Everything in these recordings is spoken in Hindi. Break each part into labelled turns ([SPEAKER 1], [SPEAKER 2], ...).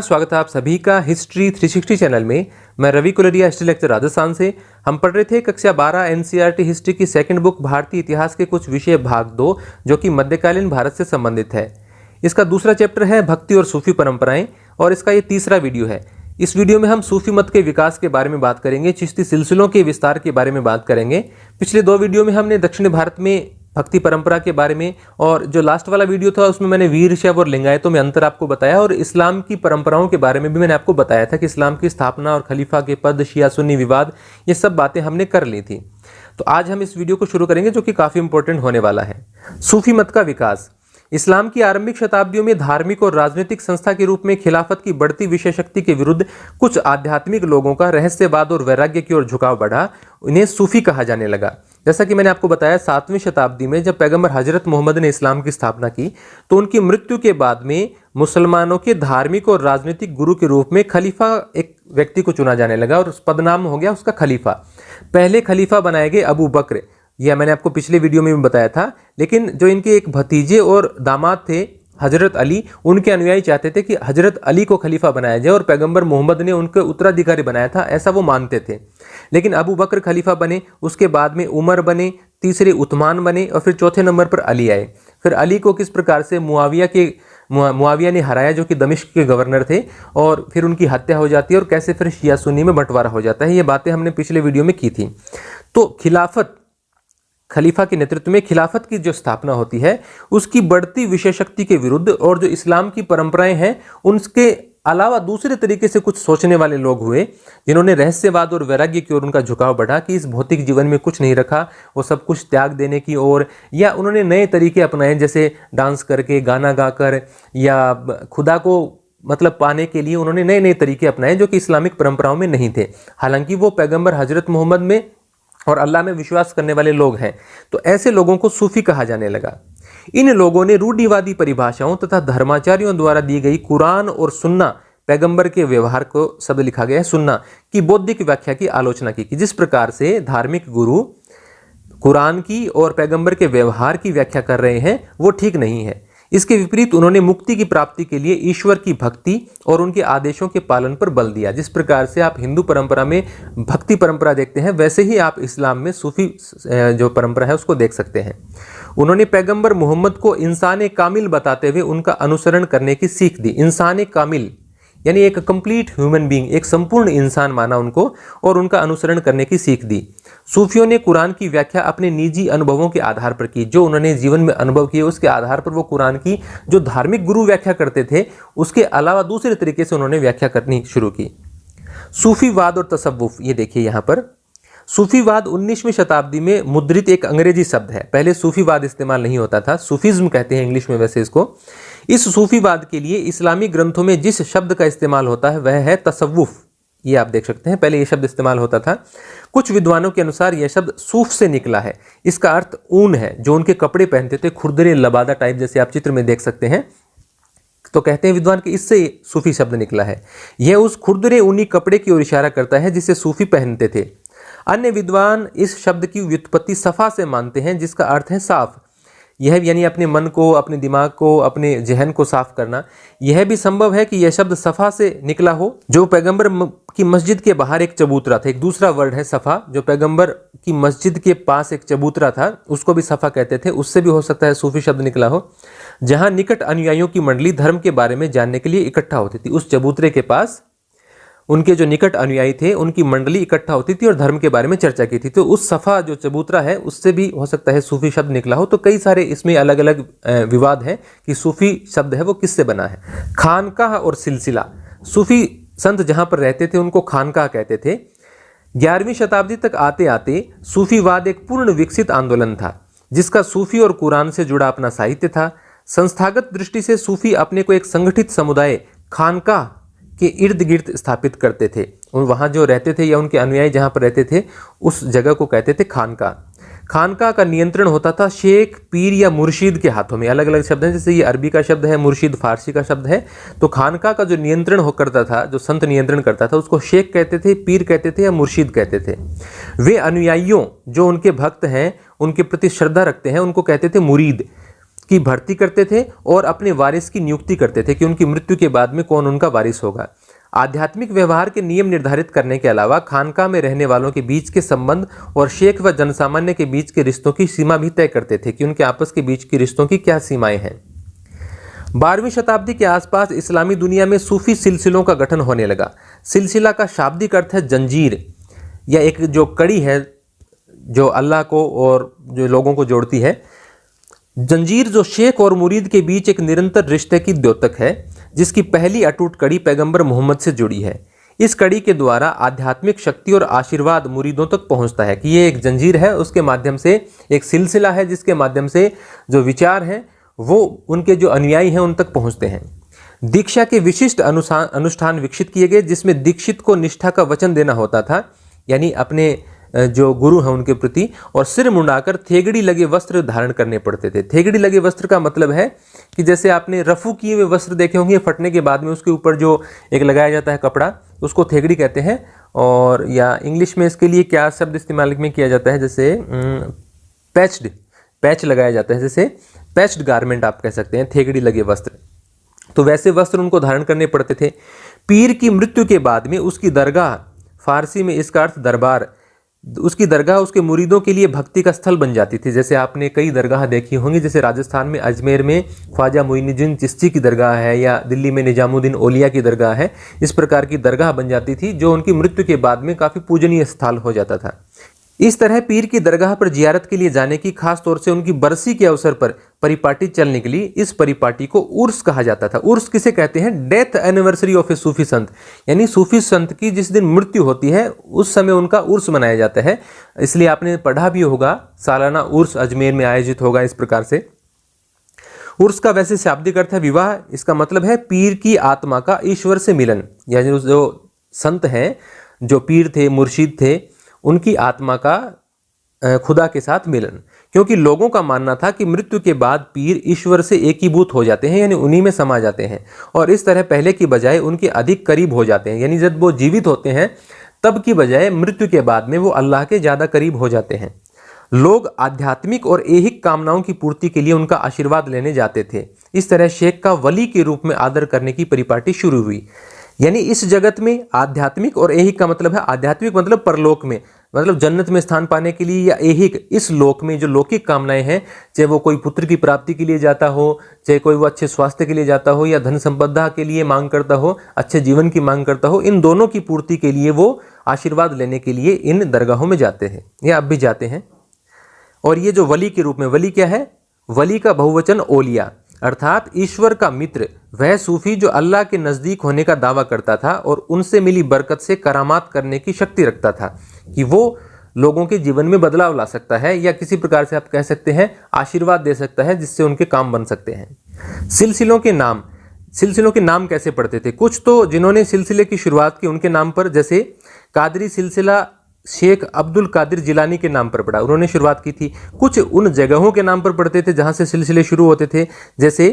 [SPEAKER 1] स्वागत है आप सभी का हिस्ट्री 360 चैनल में। मैं रवि कुलरिया, हिस्ट्री लेक्चर राजस्थान से। हम पढ़ रहे थे कक्षा 12 एनसीईआरटी हिस्ट्री की सेकंड बुक भारतीय इतिहास के कुछ विषय भाग 2, जो कि मध्यकालीन भारत से संबंधित है। इसका दूसरा चैप्टर है भक्ति और सूफी परंपराएं, और इसका ये तीसरा वीडियो है। इस वीडियो में हम सूफी मत के विकास के बारे में बात करेंगे, चिश्ती सिलसिलों के विस्तार के बारे में बात करेंगे। पिछले 2 वीडियो में हमने दक्षिण भारत में भक्ति परंपरा के बारे में, और जो लास्ट वाला वीडियो था उसमें मैंने वीर शैव और लिंगायतों में अंतर आपको बताया, और इस्लाम की परंपराओं के बारे में भी मैंने आपको बताया था कि इस्लाम की स्थापना और खलीफा के पद, शिया सुन्नी विवाद, ये सब बातें हमने कर ली थी। तो आज हम इस वीडियो को शुरू करेंगे जो कि काफ़ी इंपॉर्टेंट होने वाला है। सूफी मत का विकास। इस्लाम की आरंभिक शताब्दियों में धार्मिक और राजनीतिक संस्था के रूप में खिलाफत की बढ़ती विषय शक्ति के विरुद्ध कुछ आध्यात्मिक लोगों का रहस्यवाद और वैराग्य की ओर झुकाव बढ़ा। इन्हें सूफी कहा जाने लगा। जैसा कि मैंने आपको बताया, 7वीं शताब्दी में जब पैगंबर हजरत मोहम्मद ने इस्लाम की स्थापना की, तो उनकी मृत्यु के बाद में मुसलमानों के धार्मिक और राजनीतिक गुरु के रूप में खलीफा एक व्यक्ति को चुना जाने लगा, और उस पदनाम हो गया उसका खलीफा। पहले खलीफा बनाए गए अबू बकर, यह मैंने आपको पिछले वीडियो में भी बताया था। लेकिन जो इनके एक भतीजे और दामाद थे हजरत अली, उनके अनुयायी चाहते थे कि हजरत अली को खलीफा बनाया जाए, और पैगंबर मोहम्मद ने उनके उत्तराधिकारी बनाया था, ऐसा वो मानते थे। लेकिन अबू बकर खलीफा बने, उसके बाद में उमर बने, तीसरे उस्मान बने, और फिर चौथे नंबर पर अली आए। फिर अली को किस प्रकार से मुआविया ने हराया, जो कि दमिश्क के गवर्नर थे, और फिर उनकी हत्या हो जाती है, और कैसे फिर शिया सुन्नी में बंटवारा हो जाता है। ये बातें हमने पिछले वीडियो में की थी। तो खिलाफत, खलीफा के नेतृत्व में खिलाफत की जो स्थापना होती है, उसकी बढ़ती विषय शक्ति के विरुद्ध, और जो इस्लाम की परंपराएं हैं उनके अलावा दूसरे तरीके से कुछ सोचने वाले लोग हुए, जिन्होंने रहस्यवाद और वैराग्य की ओर उनका झुकाव बढ़ा कि इस भौतिक जीवन में कुछ नहीं रखा, वो सब कुछ त्याग देने की ओर, या उन्होंने नए तरीके अपनाए, जैसे डांस करके, गाना गाकर, या खुदा को मतलब पाने के लिए उन्होंने नए नए तरीके अपनाए जो कि इस्लामिक परंपराओं में नहीं थे। हालांकि वो पैगंबर हजरत मोहम्मद में और अल्लाह में विश्वास करने वाले लोग हैं। तो ऐसे लोगों को सूफी कहा जाने लगा। इन लोगों ने रूढ़िवादी परिभाषाओं तथा धर्माचार्यों द्वारा दी गई कुरान और सुन्ना, पैगंबर के व्यवहार को शब्द लिखा गया है सुन्ना, की बौद्धिक व्याख्या की आलोचना की। जिस प्रकार से धार्मिक गुरु कुरान की और पैगंबर के व्यवहार की व्याख्या कर रहे हैं, वो ठीक नहीं है। इसके विपरीत उन्होंने मुक्ति की प्राप्ति के लिए ईश्वर की भक्ति और उनके आदेशों के पालन पर बल दिया। जिस प्रकार से आप हिंदू परंपरा में भक्ति परंपरा देखते हैं, वैसे ही आप इस्लाम में सूफी जो परंपरा है उसको देख सकते हैं। उन्होंने पैगंबर मोहम्मद को इंसान कामिल बताते हुए उनका अनुसरण करने की सीख दी। इंसान कामिल यानी एक कंप्लीट ह्यूमन बीइंग, एक संपूर्ण इंसान माना उनको, और उनका अनुसरण करने की सीख दी। सूफियों ने कुरान की व्याख्या अपने निजी अनुभवों के आधार पर की। जो उन्होंने जीवन में अनुभव किए उसके आधार पर वो कुरान की जो धार्मिक गुरु व्याख्या करते थे, उसके अलावा दूसरे तरीके से उन्होंने व्याख्या करनी शुरू की। सूफीवाद और तसव्वुफ, ये देखिए यहाँ पर। सूफीवाद 19वीं शताब्दी में मुद्रित एक अंग्रेजी शब्द है। पहले सूफीवाद इस्तेमाल नहीं होता था, सूफिज्म कहते हैं इंग्लिश में वैसे इसको। इस सूफीवाद के लिए इस्लामी ग्रंथों में जिस शब्द का इस्तेमाल होता है वह है तसव्वुफ। ये आप देख सकते हैं, पहले ये शब्द इस्तेमाल होता था। कुछ विद्वानों के अनुसार यह शब्द सूफ से निकला है। इसका अर्थ ऊन है, जो उनके कपड़े पहनते थे, खुरदरे लबादा टाइप, जैसे आप चित्र में देख सकते हैं। तो कहते हैं विद्वान कि इससे सूफी शब्द निकला है। यह उस खुरदरे ऊनी कपड़े की ओर इशारा करता है जिसे सूफी पहनते थे। अन्य विद्वान इस शब्द की व्युत्पत्ति सफा से मानते हैं, जिसका अर्थ है साफ। यह यानी अपने मन को, अपने दिमाग को, अपने जहन को साफ करना। यह भी संभव है कि यह शब्द सफा से निकला हो, जो पैगंबर की मस्जिद के बाहर एक चबूतरा था। एक दूसरा वर्ड है सफा, जो पैगंबर की मस्जिद के पास एक चबूतरा था, उसको भी सफा कहते थे। उससे भी हो सकता है सूफी शब्द निकला हो, जहां निकट अनुयायियों की मंडली धर्म के बारे में जानने के लिए इकट्ठा होती थी। उस चबूतरे के पास उनके जो निकट अनुयायी थे, उनकी मंडली इकट्ठा होती थी और धर्म के बारे में चर्चा की थी। तो उस सफ़ा जो चबूतरा है, उससे भी हो सकता है सूफी शब्द निकला हो। तो कई सारे इसमें अलग अलग विवाद है कि सूफी शब्द है वो किससे बना है। खानकाह और सिलसिला, सूफी संत जहाँ पर रहते थे उनको खानकाह कहते थे। 11वीं शताब्दी तक आते आते सूफीवाद एक पूर्ण विकसित आंदोलन था, जिसका सूफी और कुरान से जुड़ा अपना साहित्य था। संस्थागत दृष्टि से सूफी अपने को एक संगठित समुदाय खानकाह के इर्द गिर्द स्थापित करते थे। वहाँ जो रहते थे या उनके अनुयायी जहाँ पर रहते थे, उस जगह को कहते थे खानका। खानका का नियंत्रण होता था शेख, पीर या मुर्शिद के हाथों में। अलग अलग शब्द हैं, जैसे ये अरबी का शब्द है, मुर्शिद फारसी का शब्द है। तो खानका का जो नियंत्रण हो करता था, जो संत नियंत्रण करता था, उसको शेख कहते थे, पीर कहते थे या मुर्शिद कहते थे। वे अनुयायियों जो उनके भक्त हैं, उनके प्रति श्रद्धा रखते हैं, उनको कहते थे मुरीद। की भर्ती करते थे और अपने वारिस की नियुक्ति करते थे कि उनकी मृत्यु के बाद में कौन उनका वारिस होगा। आध्यात्मिक व्यवहार के नियम निर्धारित करने के अलावा खानका में रहने वालों के बीच के संबंध और शेख व जनसामान्य के बीच के रिश्तों की सीमा भी तय करते थे कि उनके आपस के बीच के रिश्तों की क्या सीमाएं हैं। 12वीं शताब्दी के आसपास इस्लामी दुनिया में सूफी सिलसिलों का गठन होने लगा। सिलसिला का शाब्दिक अर्थ है जंजीर, या एक जो कड़ी है जो अल्लाह को और जो लोगों को जोड़ती है। जंजीर जो शेख और मुरीद के बीच एक निरंतर रिश्ते की द्योतक है, जिसकी पहली अटूट कड़ी पैगंबर मोहम्मद से जुड़ी है। इस कड़ी के द्वारा आध्यात्मिक शक्ति और आशीर्वाद मुरीदों तक पहुंचता है कि ये एक जंजीर है, उसके माध्यम से एक सिलसिला है जिसके माध्यम से जो विचार हैं वो उनके जो अनुयायी हैं उन तक पहुंचते हैं। दीक्षा के विशिष्ट अनुष्ठान विकसित किए गए, जिसमें दीक्षित को निष्ठा का वचन देना होता था, यानी अपने जो गुरु हैं उनके प्रति, और सिर मुंडाकर थेगड़ी लगे वस्त्र धारण करने पड़ते थे। थेगड़ी लगे वस्त्र का मतलब है कि जैसे आपने रफू किए हुए वस्त्र देखे होंगे, फटने के बाद में उसके ऊपर जो एक लगाया जाता है कपड़ा, उसको थेगड़ी कहते हैं। और या इंग्लिश में इसके लिए क्या शब्द इस्तेमाल में किया जाता है, जैसे पैच लगाया जाता है, जैसे पैच्ड गारमेंट आप कह सकते हैं, थेगड़ी लगे वस्त्र। तो वैसे वस्त्र उनको धारण करने पड़ते थे। पीर की मृत्यु के बाद में उसकी दरगाह, फारसी में इसका अर्थ दरबार, उसकी दरगाह उसके मुरीदों के लिए भक्ति का स्थल बन जाती थी। जैसे आपने कई दरगाह देखी होंगी, जैसे राजस्थान में अजमेर में ख्वाजा मोइनुद्दीन चिश्ती की दरगाह है, या दिल्ली में निजामुद्दीन औलिया की दरगाह है। इस प्रकार की दरगाह बन जाती थी जो उनकी मृत्यु के बाद में काफ़ी पूजनीय स्थल हो जाता था। इस तरह पीर की दरगाह पर जियारत के लिए जाने की, खास तौर से उनकी बरसी के अवसर पर परिपाटी चल निकली। इस परिपाटी को उर्स कहा जाता था। उर्स किसे कहते हैं? डेथ एनिवर्सरी ऑफ ए सूफी संत, यानी सूफी संत की जिस दिन मृत्यु होती है उस समय उनका उर्स मनाया जाता है। इसलिए आपने पढ़ा भी होगा, सालाना उर्स अजमेर में आयोजित होगा इस प्रकार से। उर्स का वैसे शाब्दिक अर्थ है विवाह। इसका मतलब है पीर की आत्मा का ईश्वर से मिलन, यानी जो संत हैं, जो पीर थे, मुर्शिद थे, उनकी आत्मा का खुदा के साथ मिलन। क्योंकि लोगों का मानना था कि मृत्यु के बाद पीर ईश्वर से एकीभूत हो जाते हैं, यानी उन्हीं में समा जाते हैं, और इस तरह पहले की बजाय उनके अधिक करीब हो जाते हैं। यानी जब वो जीवित होते हैं तब की बजाय मृत्यु के बाद में वो अल्लाह के ज़्यादा करीब हो जाते हैं। लोग आध्यात्मिक और ऐहिक कामनाओं की पूर्ति के लिए उनका आशीर्वाद लेने जाते थे। इस तरह शेख का वली के रूप में आदर करने की परिपाटी शुरू हुई। यानी इस जगत में आध्यात्मिक और ऐहिक का मतलब है, आध्यात्मिक मतलब परलोक में, मतलब जन्नत में स्थान पाने के लिए, या ऐहिक इस लोक में जो लौकिक कामनाएं हैं, चाहे वो कोई पुत्र की प्राप्ति के लिए जाता हो, चाहे कोई वो अच्छे स्वास्थ्य के लिए जाता हो, या धन संपदा के लिए मांग करता हो, अच्छे जीवन की मांग करता हो, इन दोनों की पूर्ति के लिए वो आशीर्वाद लेने के लिए इन दरगाहों में जाते हैं, या अब भी जाते हैं। और ये जो वली के रूप में, वली क्या है? वली का बहुवचन ओलिया, अर्थात ईश्वर का मित्र, वह सूफी जो अल्लाह के नज़दीक होने का दावा करता था और उनसे मिली बरकत से करामात करने की शक्ति रखता था, कि वो लोगों के जीवन में बदलाव ला सकता है, या किसी प्रकार से आप कह सकते हैं आशीर्वाद दे सकता है, जिससे उनके काम बन सकते हैं। सिलसिलों के नाम कैसे पड़ते थे? कुछ तो जिन्होंने सिलसिले की शुरुआत की उनके नाम पर, जैसे कादरी सिलसिला शेख अब्दुल कादिर जिलानी के नाम पर पड़ा, उन्होंने शुरुआत की थी। कुछ उन जगहों के नाम पर पड़ते थे जहां से सिलसिले शुरू होते थे, जैसे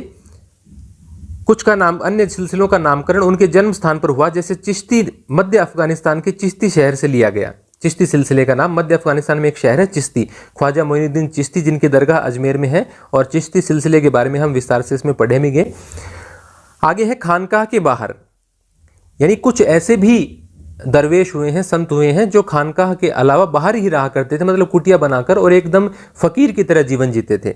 [SPEAKER 1] कुछ का नाम, अन्य सिलसिलों का नामकरण उनके जन्म स्थान पर हुआ। जैसे चिश्ती मध्य अफगानिस्तान के चिश्ती शहर से लिया गया। चिश्ती सिलसिले का नाम, मध्य अफगानिस्तान में एक शहर है चिश्ती, ख्वाजा मोइनुद्दीन चिश्ती जिनकी दरगाह अजमेर में है, और चिश्ती सिलसिले के बारे में हम विस्तार से इसमें पढ़े भी गए। आगे है खानकाह के बाहर, यानी कुछ ऐसे भी दरवेश हुए हैं, संत हुए हैं जो खानकाह के अलावा बाहर ही रहा करते थे, मतलब कुटिया बनाकर, और एकदम फकीर की तरह जीवन जीते थे।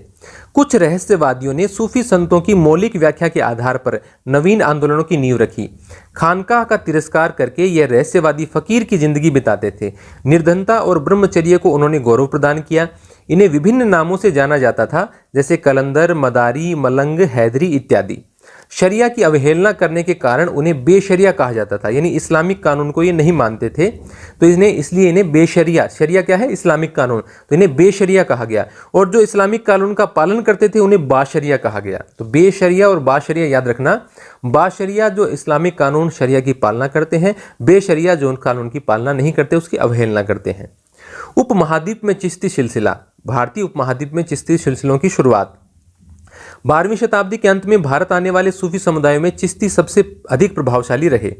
[SPEAKER 1] कुछ रहस्यवादियों ने सूफी संतों की मौलिक व्याख्या के आधार पर नवीन आंदोलनों की नींव रखी। खानकाह का तिरस्कार करके यह रहस्यवादी फकीर की जिंदगी बिताते थे। निर्धनता और ब्रह्मचर्य को उन्होंने गौरव प्रदान किया। इन्हें विभिन्न नामों से जाना जाता था, जैसे कलंदर, मदारी, मलंग, हैदरी इत्यादि। शरिया की अवहेलना करने के कारण उन्हें बेशरिया कहा जाता था, यानी इस्लामिक कानून को ये नहीं मानते थे, तो इसलिए इन्हें बेशरिया, शरिया क्या है? इस्लामिक कानून, तो इन्हें बेशरिया कहा गया। और जो इस्लामिक कानून का पालन करते थे उन्हें बाशरिया कहा गया। तो बेशरिया और बाशरिया याद रखना। बाशरिया जो इस्लामिक कानून शरिया की पालना करते हैं, बेशरिया जो उन कानून की पालना नहीं करते, उसकी अवहेलना करते हैं। उपमहाद्वीप में चिश्ती सिलसिला, भारतीय उपमहाद्वीप में चिश्ती सिलसिलों की शुरुआत। 12वीं शताब्दी के अंत में भारत आने वाले सूफी समुदायों में चिश्ती सबसे अधिक प्रभावशाली रहे।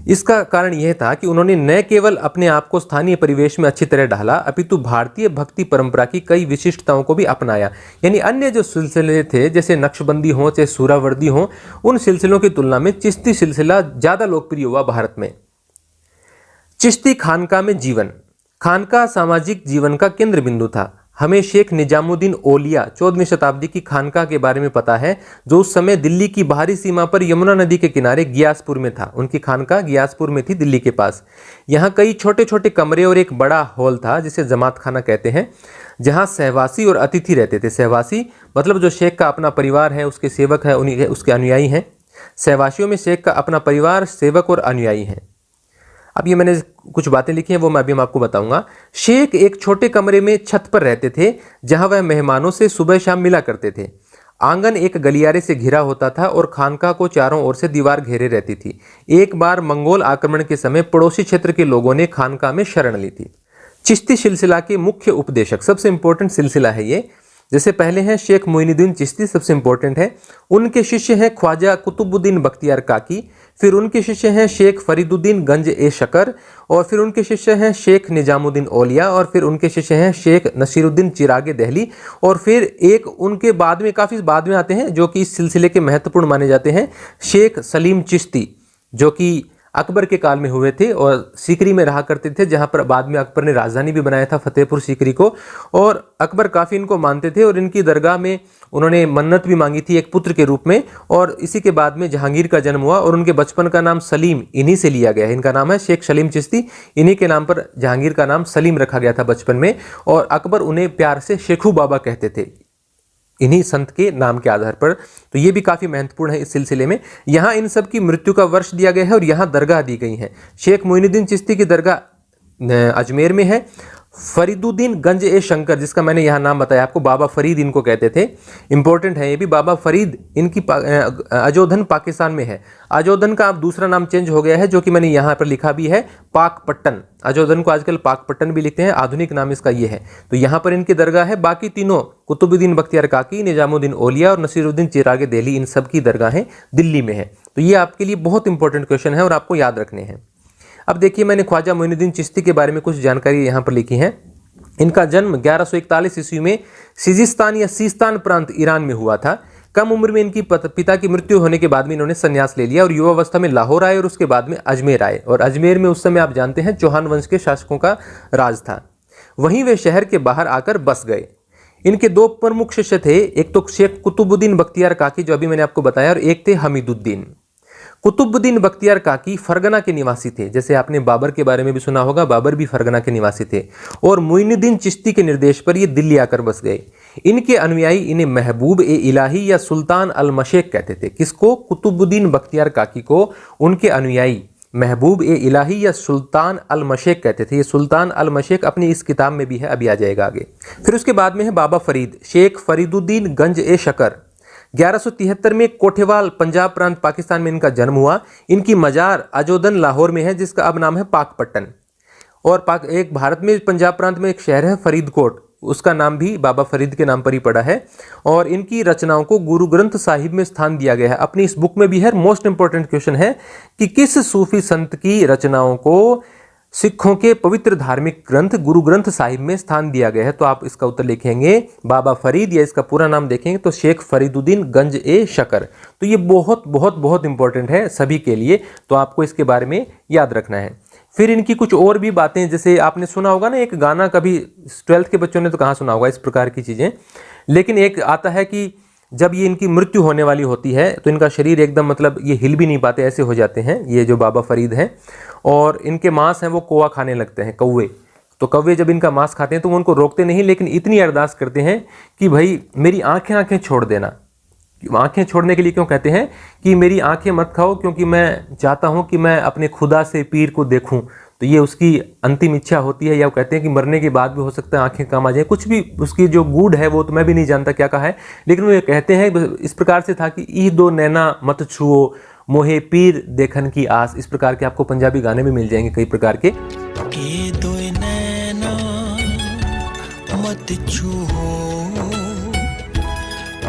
[SPEAKER 1] इसका कारण यह था कि उन्होंने न केवल अपने आप को स्थानीय परिवेश में अच्छी तरह ढाला, अपितु भारतीय भक्ति परंपरा की कई विशिष्टताओं को भी अपनाया। यानी अन्य जो सिलसिले थे, जैसे नक्शबंदी हो चाहे सूरावर्दी हो, उन सिलसिलों की तुलना में चिश्ती सिलसिला ज़्यादा लोकप्रिय हुआ भारत में। चिश्ती खानका में जीवन। खानका सामाजिक जीवन का केंद्र बिंदु था। हमें शेख निजामुद्दीन औलिया 14वीं शताब्दी की खानका के बारे में पता है, जो उस समय दिल्ली की बाहरी सीमा पर यमुना नदी के किनारे गियासपुर में था। उनकी खानका गियासपुर में थी, दिल्ली के पास। यहाँ कई छोटे छोटे कमरे और एक बड़ा हॉल था, जिसे जमात खाना कहते हैं, जहाँ सहवासी और अतिथि रहते थे। सहवासी मतलब जो शेख का अपना परिवार है, उसके सेवक है, उन्हीं उसके अनुयायी हैं। सहवासियों में शेख का अपना परिवार, सेवक और अनुयायी हैं। अब ये मैंने कुछ बातें लिखी हैं, वो मैं अभी आपको बताऊंगा। शेख एक छोटे कमरे में छत पर रहते थे, जहां वह मेहमानों से सुबह शाम मिला करते थे। आंगन एक गलियारे से घिरा होता था और खानका को चारों ओर से दीवार घेरे रहती थी। एक बार मंगोल आक्रमण के समय पड़ोसी क्षेत्र के लोगों ने खानका में शरण ली थी। चिश्ती सिलसिला के मुख्य उपदेशक, सबसे इंपॉर्टेंट सिलसिला है ये। जैसे पहले हैं शेख मोइनुद्दीन चिश्ती, सबसे इंपॉर्टेंट है। उनके शिष्य हैं ख्वाजा कुतुबुद्दीन बख्तियार काकी, फिर उनके शिष्य हैं शेख फरीदुद्दीन गंज ए शकर, और फिर उनके शिष्य हैं शेख निजामुद्दीन औलिया, और फिर उनके शिष्य हैं शेख नसीरुद्दीन चिरागे दहली, और फिर एक उनके बाद में, काफ़ी बाद में आते हैं, जो कि इस सिलसिले के महत्वपूर्ण माने जाते हैं, शेख सलीम चिश्ती, जो कि अकबर के काल में हुए थे और सीकरी में रहा करते थे, जहां पर बाद में अकबर ने राजधानी भी बनाया था, फतेहपुर सीकरी को। और अकबर काफ़ी इनको मानते थे और इनकी दरगाह में उन्होंने मन्नत भी मांगी थी एक पुत्र के रूप में। और इसी के बाद में जहांगीर का जन्म हुआ और उनके बचपन का नाम सलीम इन्हीं से लिया गया है। इनका नाम है शेख सलीम चिश्ती, इन्हीं के नाम पर जहांगीर का नाम सलीम रखा गया था बचपन में, और अकबर उन्हें प्यार से शेखू बाबा कहते थे, इन्हीं संत के नाम के आधार पर। तो ये भी काफ़ी महत्वपूर्ण है इस सिलसिले में। यहाँ इन सब की मृत्यु का वर्ष दिया गया है और यहाँ दरगाह दी गई है। शेख मोइनुद्दीन चिश्ती की दरगाह अजमेर में है। फरीदुद्दीन गंज ए शंकर, जिसका मैंने यहाँ नाम बताया आपको, बाबा फरीद इनको कहते थे, इंपॉर्टेंट है ये भी। बाबा फरीद इनकी अजोधन पाकिस्तान में है। अजोधन का अब दूसरा नाम चेंज हो गया है, जो कि मैंने यहाँ पर लिखा भी है, पाकपट्टन। अजोधन को आजकल पाकपट्टन भी लिखते हैं, आधुनिक नाम इसका ये है। तो यहाँ पर इनकी दरगाह है। बाकी तीनों, कुतुबुद्दीन बख्तियार काकी, निजामुद्दीन औलिया और नसीरुद्दीन चिरागे दहली, इन सब की दरगाहें दिल्ली में है। तो ये आपके लिए बहुत इंपॉर्टेंट क्वेश्चन है और आपको याद रखने हैं। अब देखिए, मैंने ख्वाजा मोइनुद्दीन चिश्ती के बारे में कुछ जानकारी यहाँ पर लिखी है। इनका जन्म 1141 ईस्वी में सिजिस्तान या सीस्तान प्रांत ईरान में हुआ था। कम उम्र में इनकी पिता की मृत्यु होने के बाद में इन्होंने संन्यास ले लिया और युवावस्था में लाहौर आए और उसके बाद में अजमेर आए। और अजमेर में उस समय आप जानते हैं चौहान वंश के शासकों का राज था। वहीं वे शहर के बाहर आकर बस गए। इनके दो प्रमुख शिष्य थे, एक तो शेख कुतुबुद्दीन बख्तियार काकी, जो अभी मैंने आपको बताया, और एक थे हमीदुद्दीन। कुतुबुद्दीन बख्तियार काकी फरगना के निवासी थे। जैसे आपने बाबर के बारे में भी सुना होगा, बाबर भी फरगना के निवासी थे। और मोइनुद्दीन चिश्ती के निर्देश पर ये दिल्ली आकर बस गए। इनके अनुयायी इन्हें महबूब ए इलाही या सुल्तान अल मशेक कहते थे। किसको? कुतुबुद्दीन बख्तियार काकी को उनके अनुयायी महबूब ए इलाही या सुल्तान अल मशेक कहते थे। ये सुल्तान अल मशेक अपनी इस किताब में भी है, अभी आ जाएगा आगे। फिर उसके बाद में है बाबा फरीद, शेख फरीदुद्दीन गंज ए शकर। 1173 में कोठेवाल पंजाब प्रांत पाकिस्तान में इनका जन्म हुआ। इनकी मजार अजोधन लाहौर में है, जिसका अब नाम है पाकपट्टन। और एक भारत में पंजाब प्रांत में एक शहर है फरीदकोट, उसका नाम भी बाबा फरीद के नाम पर ही पड़ा है। और इनकी रचनाओं को गुरु ग्रंथ साहिब में स्थान दिया गया है। अपनी इस बुक में भी है। मोस्ट इंपॉर्टेंट क्वेश्चन है कि किस सूफी संत की रचनाओं को सिखों के पवित्र धार्मिक ग्रंथ गुरु ग्रंथ साहिब में स्थान दिया गया है? तो आप इसका उत्तर लिखेंगे बाबा फरीद, या इसका पूरा नाम देखेंगे तो शेख फरीदुद्दीन गंज ए शकर। तो ये बहुत बहुत बहुत इंपॉर्टेंट है सभी के लिए, तो आपको इसके बारे में याद रखना है। फिर इनकी कुछ और भी बातें, जैसे आपने सुना होगा ना एक गाना, कभी 12th के बच्चों ने तो कहाँ सुना होगा इस प्रकार की चीज़ें, लेकिन एक आता है कि जब ये इनकी मृत्यु होने वाली होती है तो इनका शरीर एकदम, मतलब ये हिल भी नहीं पाते, ऐसे हो जाते हैं ये जो बाबा फरीद हैं। और इनके मांस हैं वो कौवा खाने लगते हैं, कौवे। तो कौवे जब इनका मांस खाते हैं तो वो उनको रोकते नहीं, लेकिन इतनी अरदास करते हैं कि भाई मेरी आंखें छोड़ देना। आंखें छोड़ने के लिए क्यों कहते हैं कि मेरी आंखें मत खाओ, क्योंकि मैं चाहता हूं कि मैं अपने खुदा से पीर को देखूं। तो ये उसकी अंतिम इच्छा होती है, या वो कहते हैं कि मरने के बाद भी हो सकता है आंखें काम आ जाए। कुछ भी उसकी जो गूढ़ है वो तो मैं भी नहीं जानता क्या कहा है, लेकिन वो ये कहते हैं इस प्रकार से था कि ई दो नैना मत छुओ मोहे पीर देखन की आस। इस प्रकार के आपको पंजाबी गाने भी मिल जाएंगे कई प्रकार के।
[SPEAKER 2] ए दो नैना मत छुओ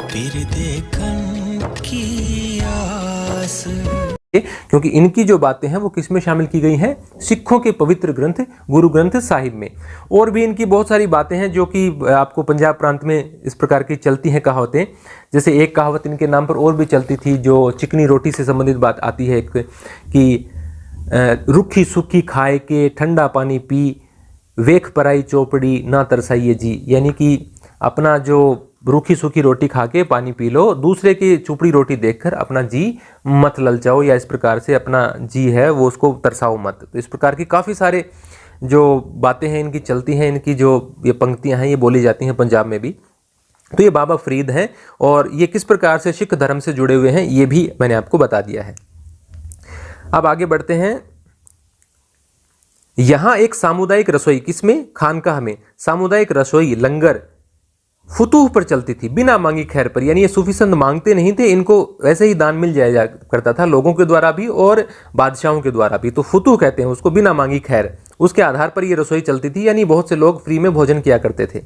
[SPEAKER 2] पीर देखन की आस।
[SPEAKER 1] क्योंकि इनकी जो बातें हैं वो किस में शामिल की गई हैं, सिखों के पवित्र ग्रंथ गुरु ग्रंथ साहिब में। और भी इनकी बहुत सारी बातें हैं जो कि आपको पंजाब प्रांत में इस प्रकार की चलती हैं कहावतें। जैसे एक कहावत इनके नाम पर और भी चलती थी जो चिकनी रोटी से संबंधित बात आती है, एक कि रुखी सुखी खाए के ठंडा पानी पी, वेख पराई चौपड़ी ना तरसाइए जी। यानी कि अपना जो रूखी सूखी रोटी खा के पानी पी लो, दूसरे की चुपड़ी रोटी देखकर अपना जी मत ललचाओ, या इस प्रकार से अपना जी है वो उसको तरसाओ मत। तो इस प्रकार की काफ़ी सारे जो बातें हैं इनकी चलती हैं, इनकी जो ये पंक्तियां हैं ये बोली जाती हैं पंजाब में भी। तो ये बाबा फरीद हैं और ये किस प्रकार से सिख धर्म से जुड़े हुए हैं ये भी मैंने आपको बता दिया है। अब आगे बढ़ते हैं। यहां एक सामुदायिक रसोई, किसमें, खानकाह में सामुदायिक रसोई लंगर फुतूह पर चलती थी, बिना मांगी खैर पर। यानी ये सूफी संत मांगते नहीं थे, इनको वैसे ही दान मिल जाया करता था, लोगों के द्वारा भी और बादशाहों के द्वारा भी। तो फुतूह कहते हैं उसको, बिना मांगी खैर, उसके आधार पर ये रसोई चलती थी। यानी बहुत से लोग फ्री में भोजन किया करते थे।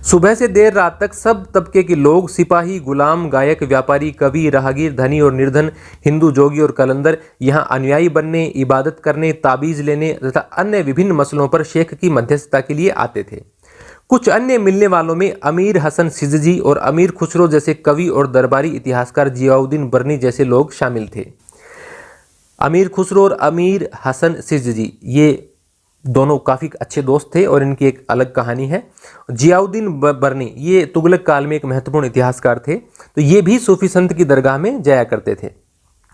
[SPEAKER 1] सुबह से देर रात तक सब तबके के लोग, सिपाही, गुलाम, गायक, व्यापारी, कवि, राहगीर, धनी और निर्धन, हिंदू, जोगी और कलंदर यहाँ अनुयायी बनने, इबादत करने, ताबीज लेने तथा अन्य विभिन्न मसलों पर शेख की मध्यस्थता के लिए आते थे। कुछ अन्य मिलने वालों में अमीर हसन सिजजी और अमीर खुसरो जैसे कवि और दरबारी इतिहासकार जियाउद्दीन बर्नी जैसे लोग शामिल थे। अमीर खुसरो और अमीर हसन सिजजी ये दोनों काफ़ी अच्छे दोस्त थे और इनकी एक अलग कहानी है। जियाउद्दीन बर्नी ये तुगलक काल में एक महत्वपूर्ण इतिहासकार थे। तो ये भी सूफी संत की दरगाह में जाया करते थे।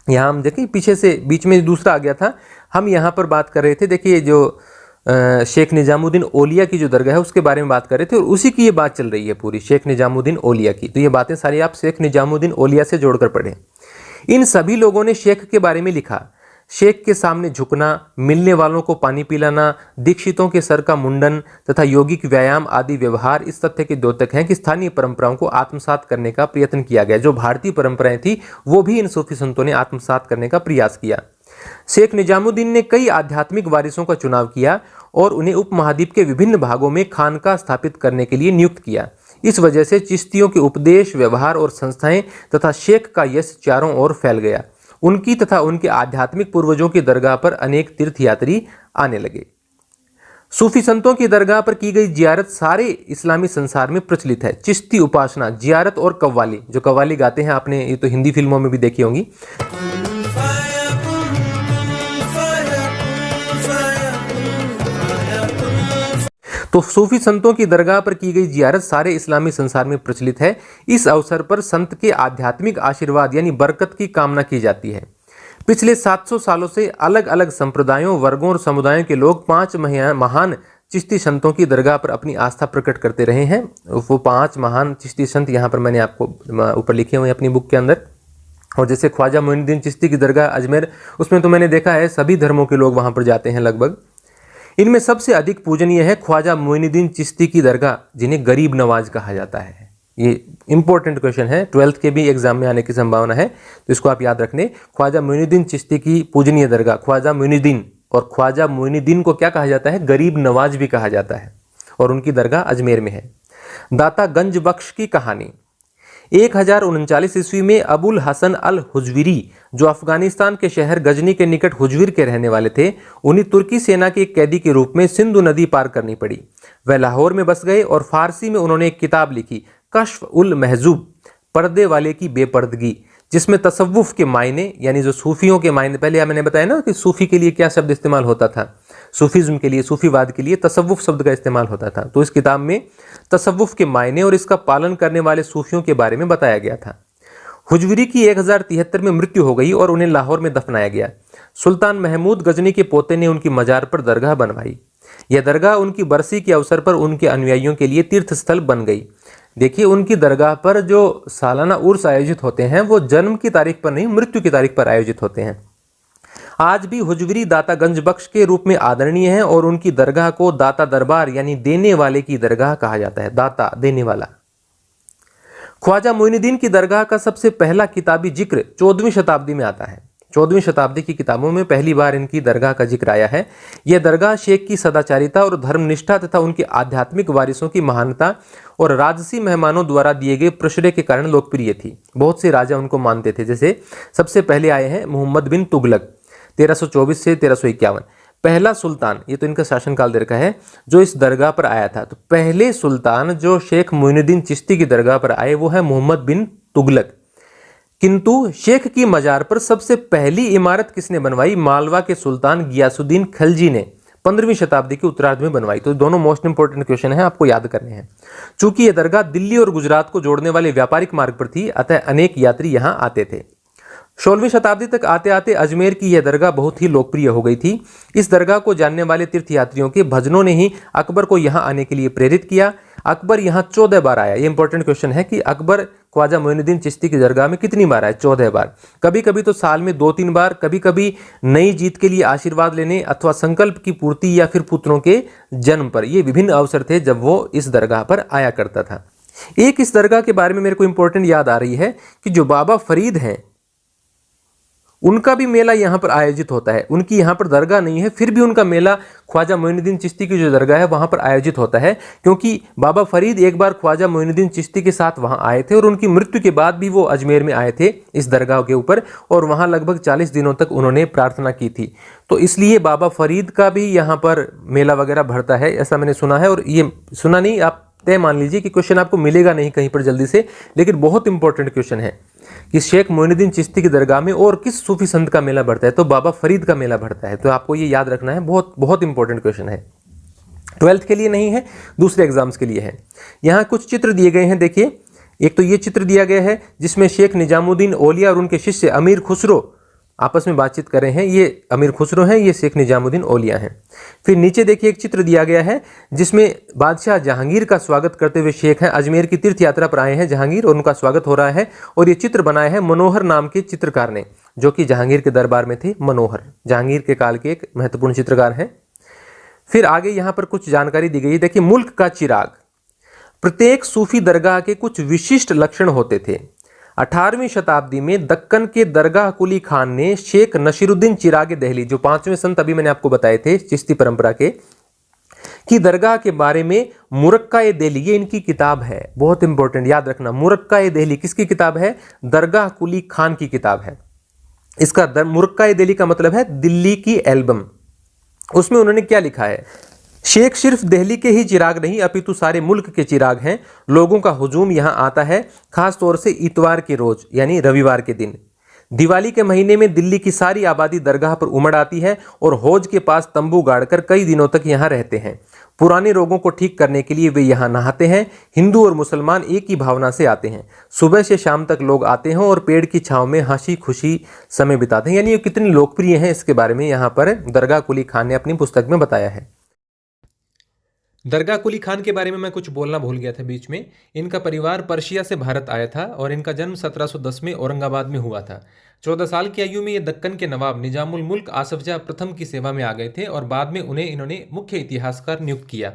[SPEAKER 1] यहाँ हम देखें पीछे से बीच में दूसरा आ गया था, हम यहाँ पर बात कर रहे थे। देखिए जो शेख निजामुद्दीन ओलिया की जो दरगाह है उसके बारे में बात कर रहे थे और उसी की ये बात चल रही है पूरी, शेख निजामुद्दीन ओलिया की। तो ये बातें सारी आप शेख निजामुद्दीन ओलिया से जोड़कर पढ़ें। इन सभी लोगों ने शेख के बारे में लिखा। शेख के सामने झुकना, मिलने वालों को पानी पिलाना, दीक्षितों के सर का मुंडन तथा यौगिक व्यायाम आदि व्यवहार इस तथ्य के द्योतक हैं कि स्थानीय परंपराओं को आत्मसात करने का प्रयत्न किया गया। जो भारतीय परंपराएं थी वो भी इन सूफी संतों ने आत्मसात करने का प्रयास किया। शेख निजामुद्दीन ने कई आध्यात्मिक वारिसों का चुनाव किया और उन्हें उपमहाद्वीप के विभिन्न भागों में खानका स्थापित करने के लिए नियुक्त किया। इस वजह से चिश्तियों के उपदेश, व्यवहार और संस्थाएं तथा शेख का यश चारों ओर फैल गया। उनकी तथा उनके आध्यात्मिक पूर्वजों की दरगाह पर अनेक तीर्थयात्री आने लगे। सूफी संतों की दरगाह पर की गई जियारत सारे इस्लामी संसार में प्रचलित है। चिश्ती उपासना, जियारत और कव्वाली, जो कव्वाली गाते हैं आपने ये तो हिंदी फिल्मों में भी देखी होंगी। तो सूफी संतों की दरगाह पर की गई जियारत सारे इस्लामी संसार में प्रचलित है। इस अवसर पर संत के आध्यात्मिक आशीर्वाद यानी बरकत की कामना की जाती है। पिछले 700 सालों से अलग अलग संप्रदायों, वर्गों और समुदायों के लोग 5 महान चिश्ती संतों की दरगाह पर अपनी आस्था प्रकट करते रहे हैं। वो 5 महान चिश्ती संत यहाँ पर मैंने आपको ऊपर लिखे हुए हैं अपनी बुक के अंदर। और जैसे ख्वाजा मोइनुद्दीन चिश्ती की दरगाह अजमेर, उसमें तो मैंने देखा है सभी धर्मों के लोग वहाँ पर जाते हैं लगभग। इनमें सबसे अधिक पूजनीय है ख्वाजा मोइनुद्दीन चिश्ती की दरगाह, जिन्हें गरीब नवाज कहा जाता है। ये इंपॉर्टेंट क्वेश्चन है, 12th के भी एग्जाम में आने की संभावना है, तो इसको आप याद रखने। ख्वाजा मोइनुद्दीन चिश्ती की पूजनीय दरगाह ख्वाजा मोइनुद्दीन, और ख्वाजा मोइनुद्दीन को क्या कहा जाता है, गरीब नवाज भी कहा जाता है, और उनकी दरगाह अजमेर में है। दाता गंज बख्श की कहानी। 1039 ईस्वी में अबुल हसन अल हुजविरी, जो अफगानिस्तान के शहर गजनी के निकट हुजविर के रहने वाले थे, उन्हें तुर्की सेना के एक कैदी के रूप में सिंधु नदी पार करनी पड़ी। वह लाहौर में बस गए और फारसी में उन्होंने एक किताब लिखी, कश्फ उल महजूब, पर्दे वाले की बेपर्दगी, जिसमें तसव्वुफ के मायने यानी जो सूफियों के मायने, पहले मैंने बताया ना कि सूफी के लिए क्या शब्द इस्तेमाल होता था, सूफीज्म के लिए, सूफीवाद के लिए तसव्वुफ शब्द का इस्तेमाल होता था। तो इस किताब में तसव्वुफ के मायने और इसका पालन करने वाले सूफियों के बारे में बताया गया था। हुजविरी की 1073 में मृत्यु हो गई और उन्हें लाहौर में दफनाया गया। सुल्तान महमूद गजनी के पोते ने उनकी मजार पर दरगाह बनवाई। यह दरगाह उनकी बरसी के अवसर पर उनके अनुयायियों के लिए तीर्थ स्थल बन गई। देखिए उनकी दरगाह पर जो सालाना उर्स आयोजित होते हैं वो जन्म की तारीख पर नहीं, मृत्यु की तारीख पर आयोजित होते हैं। आज भी हुजविरी दाता गंज बख्श के रूप में आदरणीय है और उनकी दरगाह को दाता दरबार यानी देने वाले की दरगाह कहा जाता है, दाता देने वाला। ख्वाजा मोइनुद्दीन की दरगाह का सबसे पहला किताबी जिक्र 14वीं शताब्दी में आता है। 14वीं शताब्दी की किताबों में पहली बार इनकी दरगाह का जिक्र आया है। यह दरगाह शेख की सदाचारिता और धर्मनिष्ठा तथा उनके आध्यात्मिक वारिसों की महानता और राजसी मेहमानों द्वारा दिए गए प्रश्रय के कारण लोकप्रिय थी। बहुत से राजा उनको मानते थे। जैसे सबसे पहले आए हैं मोहम्मद बिन तुगलक 1324 से 1351, पहला सुल्तान, ये तो इनका शासनकाल दे रखा है, जो इस दरगाह पर आया था। तो पहले सुल्तान जो शेख मोइनुद्दीन चिश्ती की दरगाह पर आए वो है मोहम्मद बिन तुगलक। किंतु शेख की मजार पर सबसे पहली इमारत किसने बनवाई? मालवा के सुल्तान गियासुद्दीन खलजी ने 15वीं शताब्दी के उत्तरार्ध में बनवाई। तो दोनों मोस्ट इंपोर्टेंट क्वेश्चन है, आपको याद करने हैं। चूंकि यह दरगाह दिल्ली और गुजरात को जोड़ने वाले व्यापारिक मार्ग पर थी, अतः अनेक यात्री यहां आते थे। 16वीं शताब्दी तक आते आते अजमेर की यह दरगाह बहुत ही लोकप्रिय हो गई थी। इस दरगाह को जानने वाले तीर्थयात्रियों के भजनों ने ही अकबर को यहां आने के लिए प्रेरित किया। अकबर यहां 14 बार आया। ये इंपॉर्टेंट क्वेश्चन है कि अकबर ख्वाजा मोइनुद्दीन चिश्ती की दरगाह में कितनी बार आए? 14 बार। कभी कभी तो साल में 2-3 बार, कभी कभी नई जीत के लिए आशीर्वाद लेने अथवा संकल्प की पूर्ति या फिर पुत्रों के जन्म पर। ये विभिन्न अवसर थे जब वो इस दरगाह पर आया करता था। एक इस दरगाह के बारे में मेरे को इंपॉर्टेंट याद आ रही है कि जो बाबा फरीद हैं उनका भी मेला यहाँ पर आयोजित होता है। उनकी यहाँ पर दरगाह नहीं है, फिर भी उनका मेला ख्वाजा मोइनुद्दीन चिश्ती की जो दरगाह है वहाँ पर आयोजित होता है, क्योंकि बाबा फरीद एक बार ख्वाजा मोइनुद्दीन चिश्ती के साथ वहाँ आए थे और उनकी मृत्यु के बाद भी वो अजमेर में आए थे इस दरगाह के ऊपर, और वहाँ लगभग 40 दिनों तक उन्होंने प्रार्थना की थी। तो इसलिए बाबा फरीद का भी यहाँ पर मेला वगैरह भरता है, ऐसा मैंने सुना है। और ये सुना नहीं, आप तय मान लीजिए कि क्वेश्चन आपको मिलेगा नहीं कहीं पर जल्दी से, लेकिन बहुत इंपॉर्टेंट क्वेश्चन है कि शेख मोइनुद्दीन चिश्ती की दरगाह में और किस सूफी संत का मेला बढ़ता है? तो बाबा फरीद का मेला बढ़ता है। तो आपको ये याद रखना है, बहुत बहुत इंपॉर्टेंट क्वेश्चन है। 12th के लिए नहीं है, दूसरे एग्जाम्स के लिए है। यहाँ कुछ चित्र दिए गए हैं, देखिए। एक तो ये चित्र दिया गया है जिसमें शेख निजामुद्दीन औलिया और उनके शिष्य अमीर खुसरो आपस में बातचीत कर रहे हैं। ये अमीर खुसरो हैं, ये शेख निजामुद्दीन औलिया हैं। फिर नीचे देखिए एक चित्र दिया गया है जिसमें बादशाह जहांगीर का स्वागत करते हुए शेख हैं। अजमेर की तीर्थ यात्रा पर आए हैं जहांगीर और उनका स्वागत हो रहा है। और ये चित्र बनाया है मनोहर नाम के चित्रकार ने, जो कि जहांगीर के दरबार में थे। मनोहर जहांगीर के काल के एक महत्वपूर्ण चित्रकार हैं। फिर आगे यहाँ पर कुछ जानकारी दी गई है, देखिए। मुल्क का चिराग, प्रत्येक सूफी दरगाह के कुछ विशिष्ट लक्षण होते थे। 18वीं शताब्दी में दक्कन के दरगाह कुली खान ने शेख नसीरुद्दीन चिराग दहली, जो 5वें संत अभी मैंने आपको बताए थे चिश्ती परंपरा के, की दरगाह के बारे में मुरक्का-ए देहली, ये इनकी किताब है, बहुत इंपॉर्टेंट, याद रखना। मुरक्का-ए देहली किसकी किताब है? दरगाह कुली खान की किताब है। इसका मुरक्का-ए देहली का मतलब है दिल्ली की एल्बम। उसमें उन्होंने क्या लिखा है? शेख सिर्फ दिल्ली के ही चिराग नहीं अपितु सारे मुल्क के चिराग हैं। लोगों का हुजूम यहाँ आता है, खास तौर से इतवार के रोज यानी रविवार के दिन। दिवाली के महीने में दिल्ली की सारी आबादी दरगाह पर उमड़ आती है और हौज के पास तंबू गाड़कर कई दिनों तक यहाँ रहते हैं। पुराने रोगों को ठीक करने के लिए वे यहाँ नहाते हैं। हिंदू और मुसलमान एक ही भावना से आते हैं। सुबह से शाम तक लोग आते हैं और पेड़ की छांव में हंसी खुशी समय बिताते हैं। यानी ये कितनी लोकप्रिय है, इसके बारे में यहाँ पर दरगाह कुली खान ने अपनी पुस्तक में बताया है। दरगाह कुली खान के बारे में मैं कुछ बोलना भूल गया था बीच में। इनका परिवार पर्शिया से भारत आया था और इनका जन्म 1710 में औरंगाबाद में हुआ था। 14 साल की आयु में ये दक्कन के नवाब निजामुल मुल्क आसफ जाह प्रथम की सेवा में आ गए थे और बाद में उन्हें इन्होंने मुख्य इतिहासकार नियुक्त किया।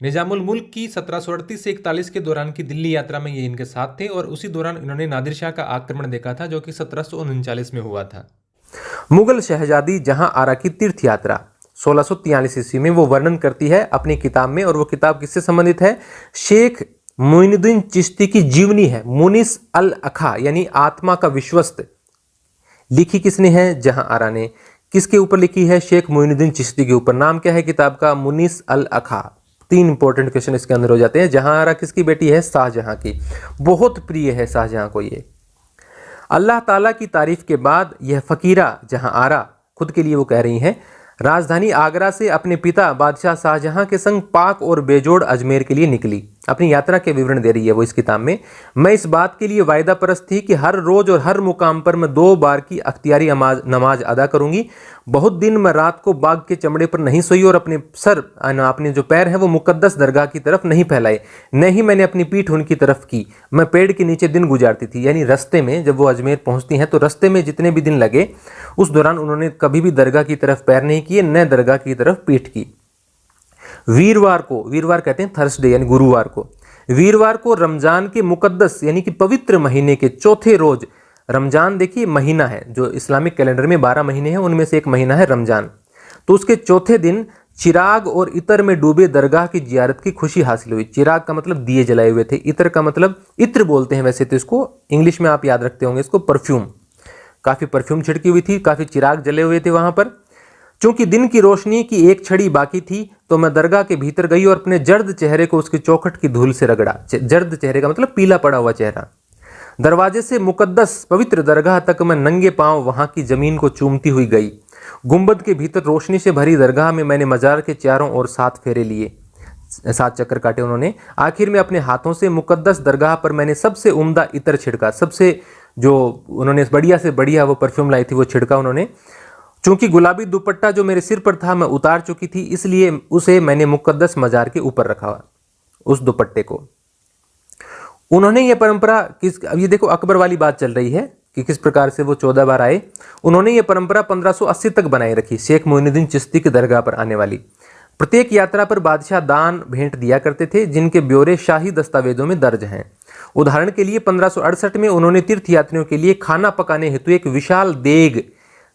[SPEAKER 1] निजामुल मुल्क की 1738 से 41 के दौरान की दिल्ली यात्रा में ये इनके साथ थे और उसी दौरान इन्होंने नादिर शाह का आक्रमण देखा था, जो कि 1739 में हुआ था। मुगल शहजादी जहां आरा की तीर्थ यात्रा 1643 ईस्वी में वो वर्णन करती है अपनी किताब में, और वो किताब किससे संबंधित है? शेख मोइनुद्दीन चिश्ती की जीवनी है, मुनिस अल अखा यानी आत्मा का विश्वस्त। लिखी किसने है? जहां आरा ने। किसके ऊपर लिखी है? शेख मोइनुद्दीन चिश्ती के ऊपर। नाम क्या है किताब का? मुनिस अल अखा। 3 इंपॉर्टेंट क्वेश्चन इसके अंदर हो जाते हैं। जहां आरा किसकी बेटी है? शाहजहां की। बहुत प्रिय है शाहजहां को ये। अल्लाह ताला की तारीफ के बाद यह फकीरा जहां आरा खुद के लिए वो कह रही हैं, राजधानी आगरा से अपने पिता बादशाह शाहजहां के संग पाक और बेजोड़ अजमेर के लिए निकली। अपनी यात्रा के विवरण दे रही है वो इस किताब में। मैं इस बात के लिए वायदा परस्त थी कि हर रोज और हर मुकाम पर मैं 2 बार की अख्तियारी नमाज अदा करूंगी। बहुत दिन मैं रात को बाघ के चमड़े पर नहीं सोई और अपने जो पैर हैं वो मुकद्दस दरगाह की तरफ नहीं फैलाए, न ही मैंने अपनी पीठ उनकी तरफ की। मैं पेड़ के नीचे दिन गुजारती थी। यानी रास्ते में जब वो अजमेर पहुंचती हैं तो रास्ते में जितने भी दिन लगे उस दौरान उन्होंने कभी भी दरगाह की तरफ पैर नहीं किए, न दरगाह की तरफ पीठ की। वीरवार को, वीरवार कहते हैं थर्सडे यानी गुरुवार को, वीरवार को रमजान के मुकद्दस यानी कि पवित्र महीने के चौथे रोज रमजान देखिए महीना है, जो इस्लामिक कैलेंडर में 12 महीने हैं उनमें से एक महीना है रमजान। तो उसके चौथे दिन चिराग और इतर में डूबे दरगाह की जियारत की खुशी हासिल हुई। चिराग का मतलब दिए जलाए हुए थे, इतर का मतलब इत्र बोलते हैं वैसे तो इसको, इंग्लिश में आप याद रखते होंगे इसको परफ्यूम, काफ़ी परफ्यूम छिड़की हुई थी, काफ़ी चिराग जले हुए थे वहाँ पर। चूंकि दिन की रोशनी की एक छड़ी बाकी थी तो मैं दरगाह के भीतर गई और अपने जर्द चेहरे को उसकी चौखट की धूल से रगड़ा। जर्द चेहरे का मतलब पीला पड़ा हुआ चेहरा। दरवाजे से मुकद्दस पवित्र दरगाह तक मैं नंगे पांव वहां की जमीन को चूमती हुई गई। गुंबद के भीतर रोशनी से भरी दरगाह में मैंने मजार के चारों ओर 7 फेरे लिए, 7 चक्कर काटे उन्होंने। आखिर में अपने हाथों से मुकद्दस दरगाह पर मैंने सबसे उम्दा इतर छिड़का, सबसे जो उन्होंने बढ़िया से बढ़िया वो परफ्यूम लाई थी वो छिड़का उन्होंने। चूंकि गुलाबी दुपट्टा जो मेरे सिर पर था मैं उतार चुकी थी, इसलिए उसे मैंने मुकद्दस मजार के ऊपर रखा, उस दुपट्टे को। उन्होंने ये परंपरा अब ये देखो अकबर वाली बात चल रही है कि किस प्रकार से वो 14 बार आए। उन्होंने ये परंपरा 1580 तक बनाए रखी, शेख मोइनुद्दीन चिश्ती की दरगाह पर आने वाली। प्रत्येक यात्रा पर बादशाह दान भेंट दिया करते थे, जिनके ब्यौरे शाही दस्तावेजों में दर्ज हैं। उदाहरण के लिए 1568 में उन्होंने तीर्थयात्रियों के लिए खाना पकाने हेतु एक विशाल देग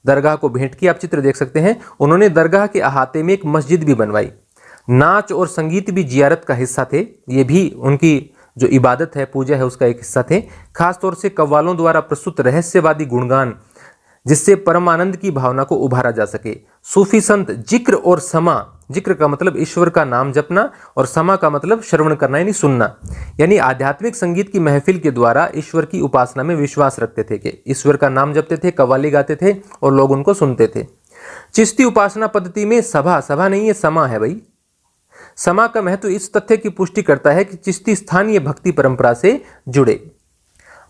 [SPEAKER 1] दरगाह को भेंट की, आप चित्र देख सकते हैं। उन्होंने दरगाह के अहाते में एक मस्जिद भी बनवाई। नाच और संगीत भी जियारत का हिस्सा थे, ये भी उनकी जो इबादत है, पूजा है, उसका एक हिस्सा थे। खासतौर से कव्वालों द्वारा प्रस्तुत रहस्यवादी गुणगान, जिससे परम आनंद की भावना को उभारा जा सके। सूफी संत जिक्र और समा, जिक्र का मतलब ईश्वर का नाम जपना और समा का मतलब श्रवण करना यानी सुनना, यानी आध्यात्मिक संगीत की महफिल के द्वारा ईश्वर की उपासना में विश्वास रखते थे कि ईश्वर का नाम जपते थे, कव्वाली गाते थे और लोग उनको सुनते थे। चिश्ती उपासना पद्धति में सभा नहीं है, समा है भाई। समा का महत्व इस तथ्य की पुष्टि करता है कि चिश्ती स्थानीय भक्ति परंपरा से जुड़े।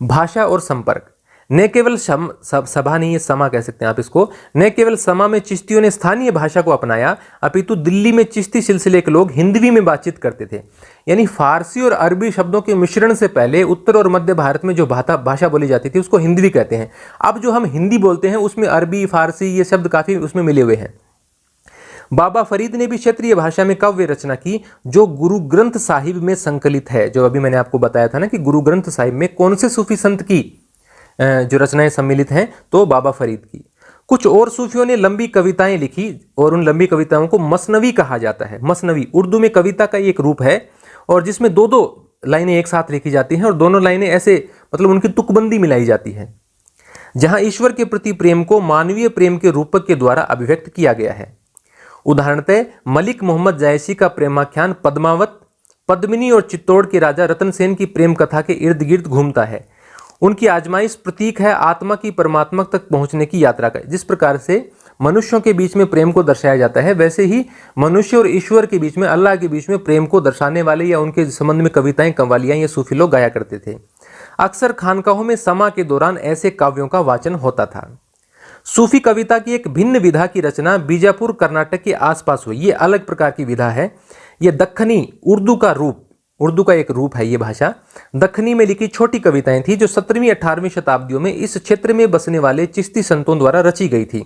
[SPEAKER 1] भाषा और संपर्क, न केवल सभा नहीं है, समा कह सकते हैं आप इसको। न केवल समा में चिश्तियों ने स्थानीय भाषा को अपनाया, अपितु दिल्ली में चिश्ती सिलसिले के लोग हिंदवी में बातचीत करते थे। यानी फारसी और अरबी शब्दों के मिश्रण से पहले उत्तर और मध्य भारत में जो भाषा बोली जाती थी उसको हिंदवी कहते हैं। अब जो हम हिंदी बोलते हैं उसमें अरबी, फारसी ये शब्द काफ़ी उसमें मिले हुए हैं। बाबा फरीद ने भी क्षेत्रीय भाषा में काव्य रचना की, जो गुरु ग्रंथ साहिब में संकलित है। जो अभी मैंने आपको बताया था ना कि गुरु ग्रंथ साहिब में कौन से सूफी संत की जो रचनाएं सम्मिलित हैं, तो बाबा फरीद की। कुछ और सूफियों ने लंबी कविताएं लिखी और उन लंबी कविताओं को मसनवी कहा जाता है। मसनवी उर्दू में कविता का एक रूप है और जिसमें दो दो लाइनें एक साथ लिखी जाती हैं और दोनों लाइनें ऐसे मतलब उनकी तुकबंदी मिलाई जाती है, जहां ईश्वर के प्रति प्रेम को मानवीय प्रेम के रूपक के द्वारा अभिव्यक्त किया गया है। उदाहरणतः मलिक मोहम्मद जायसी का प्रेमाख्यान पद्मावत, पद्मिनी और चित्तौड़ के राजा रतन सेन की प्रेम कथा के इर्द गिर्द घूमता है। उनकी आजमाइश प्रतीक है आत्मा की परमात्मा तक पहुंचने की यात्रा का। जिस प्रकार से मनुष्यों के बीच में प्रेम को दर्शाया जाता है, वैसे ही मनुष्य और ईश्वर के बीच में, अल्लाह के बीच में प्रेम को दर्शाने वाले या उनके संबंध में कविताएं, कव्वालियां ये सूफी लोग गाया करते थे। अक्सर खानकाहों में समा के दौरान ऐसे काव्यों का वाचन होता था। सूफी कविता की एक भिन्न विधा की रचना बीजापुर कर्नाटक के आसपास हुई। ये अलग प्रकार की विधा है। ये दक्खनी उर्दू का रूप, उर्दू का एक रूप है ये भाषा। दक्खनी में लिखी छोटी कविताएं थी जो 17वीं 18वीं शताब्दियों में इस क्षेत्र में बसने वाले चिश्ती संतों द्वारा रची गई थी।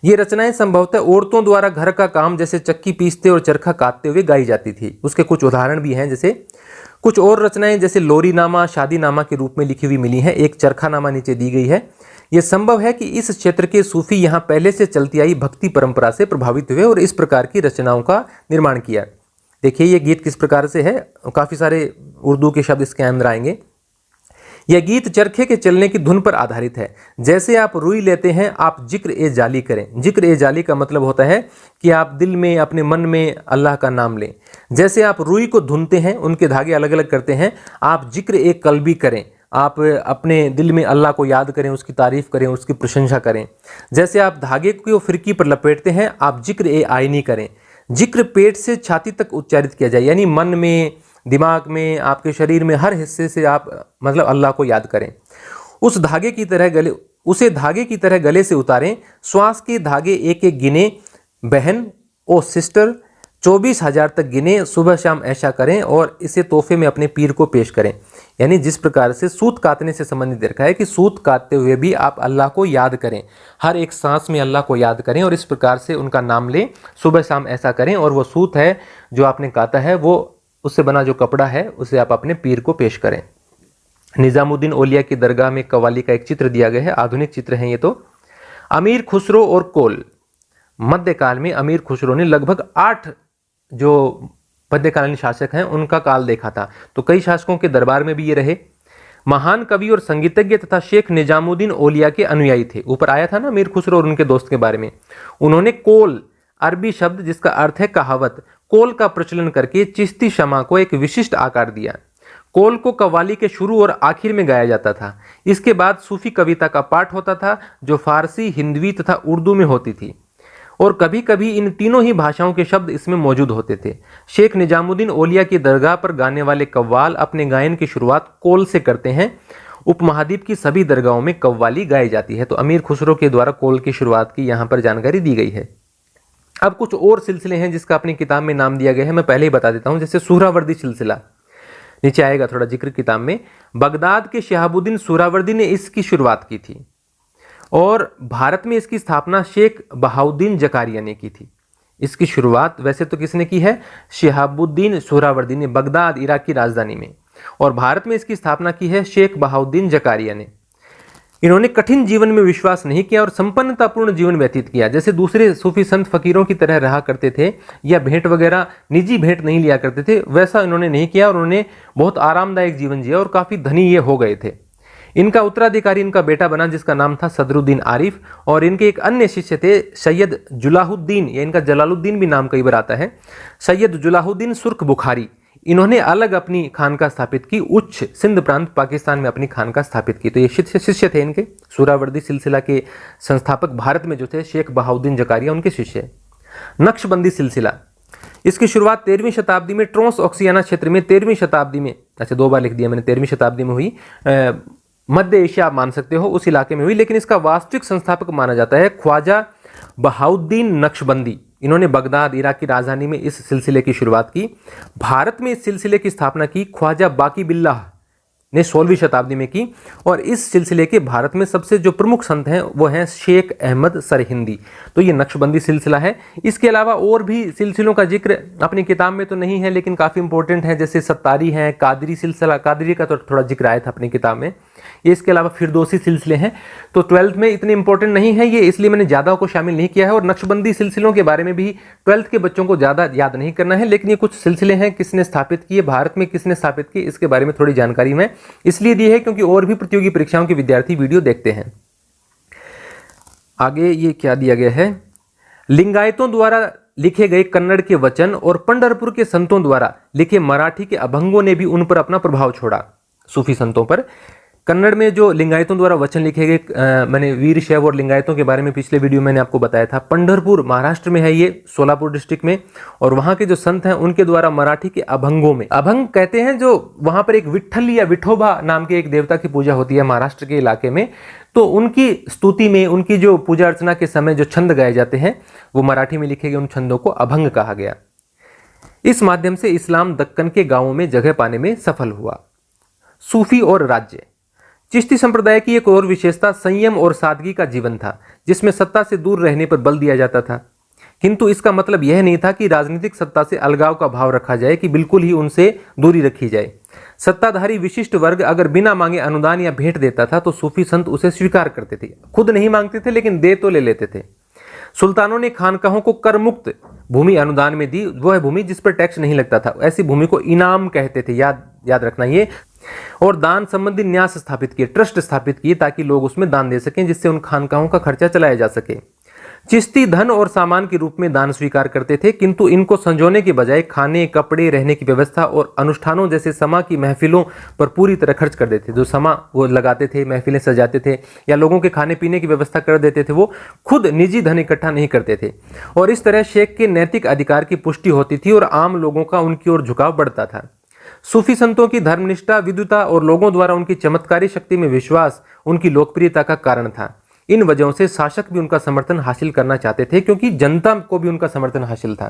[SPEAKER 1] ये रचनाएं संभवतः औरतों द्वारा घर का काम जैसे चक्की पीसते और चरखा काटते हुए गाई जाती थी। उसके कुछ उदाहरण भी हैं, जैसे कुछ और रचनाएं जैसे लोरी नामा, शादी नामा के रूप में लिखी हुई मिली हैं। एक चरखा नामा नीचे दी गई है। यह संभव है कि इस क्षेत्र के सूफी यहाँ पहले से चलती आई भक्ति परंपरा से प्रभावित हुए और इस प्रकार की रचनाओं का निर्माण किया। देखिए ये गीत किस प्रकार से है, काफ़ी सारे उर्दू के शब्द इसके अंदर आएंगे। यह गीत चरखे के चलने की धुन पर आधारित है। जैसे आप रुई लेते हैं, आप जिक्र ए जाली करें। जिक्र ए जाली का मतलब होता है कि आप दिल में, अपने मन में अल्लाह का नाम लें। जैसे आप रुई को धुनते हैं, उनके धागे अलग अलग करते हैं, आप जिक्र ए कल्बी करें। आप अपने दिल में अल्लाह को याद करें, उसकी तारीफ करें, उसकी प्रशंसा करें। जैसे आप धागे को फिरकी पर लपेटते हैं, आप जिक्र ए आईनी करें। जिक्र पेट से छाती तक उच्चारित किया जाए, यानी मन में, दिमाग में, आपके शरीर में हर हिस्से से आप मतलब अल्लाह को याद करें। उसे धागे की तरह गले से उतारें। श्वास के धागे एक एक गिने। बहन ओ सिस्टर 24,000 तक गिने। सुबह शाम ऐसा करें और इसे तोहफे में अपने पीर को पेश करें। यानी जिस प्रकार से सूत काटने से संबंधित देखा है कि सूत काटते हुए भी आप अल्लाह को याद करें, हर एक सांस में अल्लाह को याद करें और इस प्रकार से उनका नाम लें। सुबह शाम ऐसा करें और वो सूत है जो आपने काटा है, वो उससे बना जो कपड़ा है उसे आप अपने पीर को पेश करें। निजामुद्दीन औलिया की दरगाह में कव्वाली का एक चित्र दिया गया है, आधुनिक चित्र है ये। तो अमीर खुसरो और कोल, मध्यकाल में अमीर खुसरो ने लगभग 8 जो मध्यकालीन शासक हैं उनका काल देखा था, तो कई शासकों के दरबार में भी ये रहे। महान कवि और संगीतज्ञ तथा शेख निजामुद्दीन औलिया के अनुयायी थे। ऊपर आया था ना अमीर खुसरो और उनके दोस्त के बारे में। उन्होंने कोल, अरबी शब्द जिसका अर्थ है कहावत, कोल का प्रचलन करके चिश्ती शमा को एक विशिष्ट आकार दिया। कोल को कव्वाली के शुरू और आखिर में गाया जाता था। इसके बाद सूफी कविता का पाठ होता था जो फारसी, हिंदवी तथा उर्दू में होती थी, और कभी कभी इन तीनों ही भाषाओं के शब्द इसमें मौजूद होते थे। शेख निजामुद्दीन औलिया की दरगाह पर गाने वाले कव्वाल अपने गायन की शुरुआत कोल से करते हैं। उपमहाद्वीप की सभी दरगाहों में कव्वाली गाई जाती है। तो अमीर खुसरो के द्वारा कोल की शुरुआत की यहाँ पर जानकारी दी गई है। अब कुछ और सिलसिले हैं जिसका अपनी किताब में नाम दिया गया है, मैं पहले ही बता देता हूँ। जैसे सुहरावर्दी सिलसिला, नीचे आएगा थोड़ा जिक्र किताब में। बगदाद के शहाबुद्दीन सुहरावर्दी ने इसकी शुरुआत की थी और भारत में इसकी स्थापना शेख बहाउद्दीन जकारिया ने की थी। इसकी शुरुआत वैसे तो किसने की है? शहाबुद्दीन सुहरावर्दी ने, बगदाद इराक की राजधानी में, और भारत में इसकी स्थापना की है शेख बहाउद्दीन जकारिया ने। इन्होंने कठिन जीवन में विश्वास नहीं किया और संपन्नतापूर्ण जीवन व्यतीत किया। जैसे दूसरे सूफी संत फकीरों की तरह रहा करते थे या भेंट वगैरह, निजी भेंट नहीं लिया करते थे, वैसा इन्होंने नहीं किया और उन्होंने बहुत आरामदायक जीवन जिया और काफ़ी धनी ये हो गए थे। इनका उत्तराधिकारी इनका बेटा बना जिसका नाम था सदरुद्दीन आरिफ, और इनके एक अन्य शिष्य थे सैयद जुलाहुद्दीन, या इनका जलालुद्दीन भी नाम कई बार आता है, सैयद जुलाहुद्दीन सुर्ख बुखारी। इन्होंने अलग अपनी खानका स्थापित की, उच्च सिंध प्रांत पाकिस्तान में अपनी खानका स्थापित की। तो ये शिष्य थे इनके, सुहरावर्दी सिलसिला के संस्थापक भारत में जो थे शेख बहाउद्दीन जकारिया, उनके शिष्य। नक्शबंदी सिलसिला, इसकी शुरुआत 13वीं शताब्दी में ट्रोंस ऑक्सियाना क्षेत्र में 13वीं शताब्दी में, अच्छा 2 बार लिख दिया मैंने, 13वीं शताब्दी में हुई, मध्य एशिया आप मान सकते हो, उस इलाके में हुई। लेकिन इसका वास्तविक संस्थापक माना जाता है ख्वाजा बहाउद्दीन नक्शबंदी। इन्होंने बगदाद इराक की राजधानी में इस सिलसिले की शुरुआत की। भारत में इस सिलसिले की स्थापना की ख्वाजा बाकी बिल्लाह ने 16वीं शताब्दी में की, और इस सिलसिले के भारत में सबसे जो प्रमुख संत हैं वो हैं शेख अहमद सरहिंदी। तो ये नक्शबंदी सिलसिला है। इसके अलावा और भी सिलसिलों का जिक्र अपनी किताब में तो नहीं है लेकिन काफ़ी इंपॉर्टेंट है, जैसे सत्तारी हैं, कादरी सिलसिला, कादरी का तो थोड़ा जिक्र आया था अपनी किताब में। ये इसके अलावा फिरदौसी सिलसिले हैं, तो 12th में इतने इंपॉर्टेंट नहीं है ये, इसलिए मैंने ज़्यादा को शामिल नहीं किया है। और नक्शबंदी सिलसिलों के बारे में भी 12th के बच्चों को ज़्यादा याद नहीं करना है, लेकिन ये कुछ सिलसिले हैं, किसने स्थापित किए, भारत में किसने स्थापित किए, इसके बारे में थोड़ी जानकारी मैं इसलिए दी है क्योंकि और भी प्रतियोगी परीक्षाओं के विद्यार्थी वीडियो देखते हैं। आगे ये क्या दिया गया है? लिंगायतों द्वारा लिखे गए कन्नड़ के वचन और पंढरपुर के संतों द्वारा लिखे मराठी के अभंगों ने भी उन पर अपना प्रभाव छोड़ा। सूफी संतों पर कन्नड़ में जो लिंगायतों द्वारा वचन लिखे गए, मैंने वीर शैव और लिंगायतों के बारे में पिछले वीडियो मैंने आपको बताया था। पंढरपुर महाराष्ट्र में है ये, सोलापुर डिस्ट्रिक्ट में, और वहाँ के जो संत हैं उनके द्वारा मराठी के अभंगों में, अभंग कहते हैं जो वहाँ पर एक विठ्ठल या विठोबा नाम के एक देवता की पूजा होती है महाराष्ट्र के इलाके में, तो उनकी स्तुति में, उनकी जो पूजा अर्चना के समय जो छंद गाए जाते हैं वो मराठी में लिखे गए उन छंदों को अभंग कहा गया। इस माध्यम से इस्लाम दक्कन के गांवों में जगह पाने में सफल हुआ। सूफी और राज्य, चिश्ती संप्रदाय की एक और विशेषता संयम और सादगी का जीवन था, जिसमें सत्ता से दूर रहने पर बल दिया जाता था। किंतु इसका मतलब यह नहीं था कि राजनीतिक सत्ता से अलगाव का भाव रखा जाए, कि बिल्कुल ही उनसे दूरी रखी जाए। सत्ताधारी विशिष्ट वर्ग अगर बिना मांगे अनुदान या भेंट देता था तो सूफी संत उसे स्वीकार करते थे। खुद नहीं मांगते थे लेकिन दे तो ले लेते थे। सुल्तानों ने खानकाहों को कर मुक्त भूमि अनुदान में दी, वह भूमि जिस पर टैक्स नहीं लगता था, ऐसी भूमि को इनाम कहते थे, याद रखना ये। और दान संबंधी न्यास स्थापित किए, ट्रस्ट स्थापित किए, ताकि लोग उसमें दान दे सकें, जिससे उन खानकाहों का खर्चा चलाया जा सके। चिश्ती धन और सामान के रूप में दान स्वीकार करते थे, किंतु इनको संजोने के बजाय खाने, कपड़े, रहने की व्यवस्था और अनुष्ठानों जैसे समा की महफिलों पर पूरी तरह खर्च कर देते। जो समा वो लगाते थे, महफिलें सजाते थे या लोगों के खाने पीने की व्यवस्था कर देते थे, वो खुद निजी धन इकट्ठा नहीं करते थे। और इस तरह शेख के नैतिक अधिकार की पुष्टि होती थी और आम लोगों का उनकी ओर झुकाव बढ़ता था। सूफी संतों की धर्मनिष्ठा, विद्वता और लोगों द्वारा उनकी चमत्कारी शक्ति में विश्वास उनकी लोकप्रियता का कारण था। इन वजहों से शासक भी उनका समर्थन हासिल करना चाहते थे, क्योंकि जनता को भी उनका समर्थन हासिल था।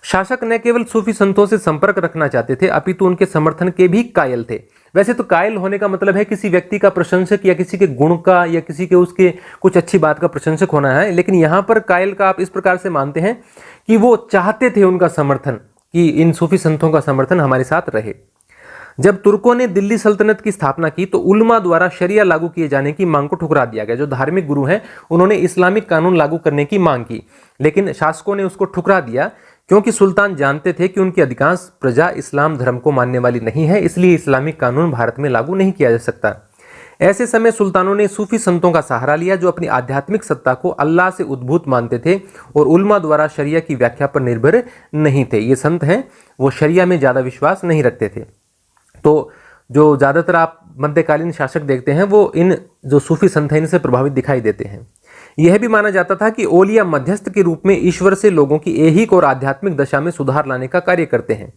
[SPEAKER 1] शासक न केवल सूफी संतों से संपर्क रखना चाहते थे, अपितु उनके समर्थन के भी कायल थे। वैसे तो कायल होने का मतलब है किसी व्यक्ति का प्रशंसक या किसी के गुण का या किसी के उसके कुछ अच्छी बात का प्रशंसक होना है, लेकिन यहाँ पर कायल का आप इस प्रकार से मानते हैं कि वो चाहते थे उनका समर्थन, कि इन सूफी संतों का समर्थन हमारे साथ रहे। जब तुर्कों ने दिल्ली सल्तनत की स्थापना की तो उलमा द्वारा शरिया लागू किए जाने की मांग को ठुकरा दिया गया। जो धार्मिक गुरु हैं उन्होंने इस्लामिक कानून लागू करने की मांग की, लेकिन शासकों ने उसको ठुकरा दिया क्योंकि सुल्तान जानते थे कि उनकी अधिकांश प्रजा इस्लाम धर्म को मानने वाली नहीं है, इसलिए इस्लामिक कानून भारत में लागू नहीं किया जा सकता। ऐसे समय सुल्तानों ने सूफी संतों का सहारा लिया जो अपनी आध्यात्मिक सत्ता को अल्लाह से उद्भूत मानते थे और उलमा द्वारा शरिया की व्याख्या पर निर्भर नहीं थे। ये संत हैं वो शरिया में ज़्यादा विश्वास नहीं रखते थे। तो जो ज़्यादातर आप मध्यकालीन शासक देखते हैं वो इन जो सूफी संत हैं इनसे प्रभावित दिखाई देते हैं। यह भी माना जाता था कि ओलिया मध्यस्थ के रूप में ईश्वर से लोगों की ऐहिक और आध्यात्मिक दशा में सुधार लाने का कार्य करते हैं,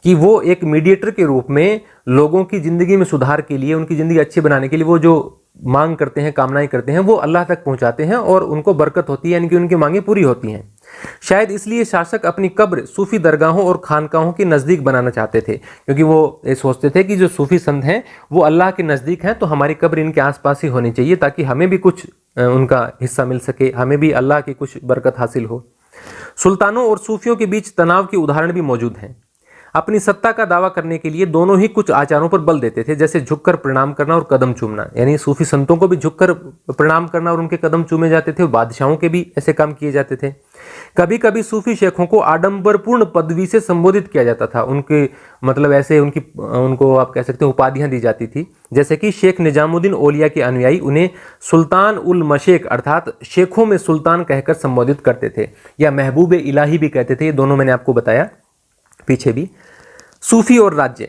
[SPEAKER 1] कि वो एक मीडिएटर के रूप में लोगों की ज़िंदगी में सुधार के लिए, उनकी ज़िंदगी अच्छी बनाने के लिए वो जो मांग करते हैं, कामनाएं करते हैं, वो अल्लाह तक पहुंचाते हैं और उनको बरकत होती है, यानी कि उनकी मांगें पूरी होती हैं। शायद इसलिए शासक अपनी कब्र सूफी दरगाहों और खानकाहों के नज़दीक बनाना चाहते थे, क्योंकि वो ये सोचते थे कि जो सूफी संत हैं वो अल्लाह के नज़दीक हैं, तो हमारी कब्र इनके आसपास ही होनी चाहिए ताकि हमें भी कुछ उनका हिस्सा मिल सके, हमें भी अल्लाह की कुछ बरकत हासिल हो। सुल्तानों और सूफियों के बीच तनाव के उदाहरण भी मौजूद हैं। अपनी सत्ता का दावा करने के लिए दोनों ही कुछ आचारों पर बल देते थे, जैसे झुककर प्रणाम करना और कदम चूमना, यानी सूफी संतों को भी झुककर प्रणाम करना और उनके कदम चूमे जाते थे। बादशाहों के भी ऐसे काम किए जाते थे। कभी कभी सूफी शेखों को आडंबरपूर्ण पदवी से संबोधित किया जाता था, उनके मतलब ऐसे उनको आप कह सकते हैं उपाधियां दी जाती थी, जैसे कि शेख निजामुद्दीन औलिया के अनुयायी उन्हें सुल्तान उल मशेक अर्थात शेखों में सुल्तान कहकर संबोधित करते थे, या महबूब इलाही भी कहते थे। ये दोनों मैंने आपको बताया पीछे भी। सूफी और राज्य,